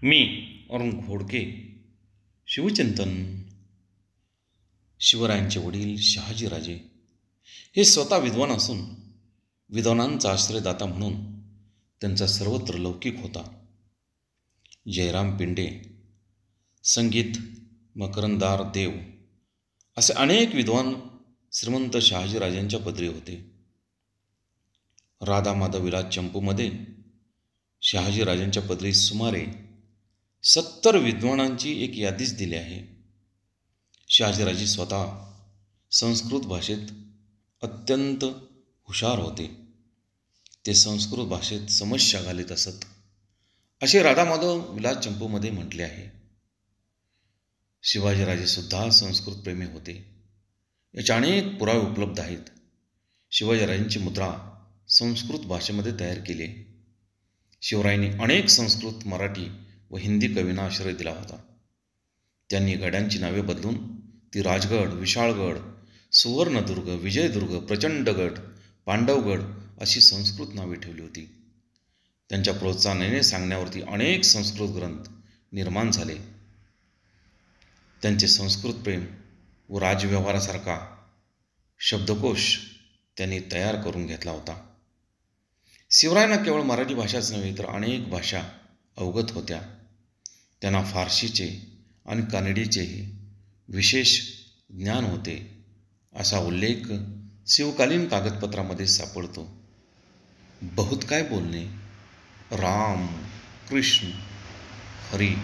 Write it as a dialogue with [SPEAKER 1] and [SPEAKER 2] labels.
[SPEAKER 1] मी अरुण घोडके. शिवचिंतन. शिवरायांचे वडील शहाजीराजे हे स्वतः विद्वान असून विद्वानांचा आश्रयदाता म्हणून त्यांचा सर्वत्र लौकिक होता. जयराम पिंडे, संगीत मकरंदार देव असे अनेक विद्वान श्रीमंत शहाजीराजांच्या पदरी होते. राधा माधव विलास चंपूमध्ये शहाजीराजांच्या पदरी सुमारे 70 विद्वानांची एक यादीच दिली आहे. शहाजीराजे स्वतः संस्कृत भाषेत अत्यंत हुशार होते. ते संस्कृत भाषेत समस्या घालीत असत असे राधा माधव विलास चंपूमध्ये म्हटले आहे. शिवाजीराजे सुद्धा संस्कृत प्रेमी होते. याचे अनेक पुरावे उपलब्ध आहेत. शिवाजीराजांची मुद्रा संस्कृत भाषेमध्ये तयार केली. शिवरायांनी अनेक संस्कृत, मराठी व हिंदी कवींना आश्रय दिला होता. त्यांनी गडांची नावे बदलून ती राजगड, विशाळगड, सुवर्णदुर्ग, विजयदुर्ग, प्रचंडगड, पांडवगड अशी संस्कृत नावे ठेवली होती. त्यांच्या प्रोत्साहनाने सांगण्यावरती अनेक संस्कृत ग्रंथ निर्माण झाले. त्यांचे संस्कृत प्रेम व राजव्यवहारासारखा शब्दकोश त्यांनी तयार करून घेतला होता. शिवरायांना केवळ मराठी भाषाच नव्हे तर अनेक भाषा अवगत होत्या. त्यांना फारशीचे आणि कानडीचेही विशेष ज्ञान होते असा उल्लेख शिवकालीन कागदपत्रामध्ये सापडतो. बहुत काय बोलणे. राम, कृष्ण, हरी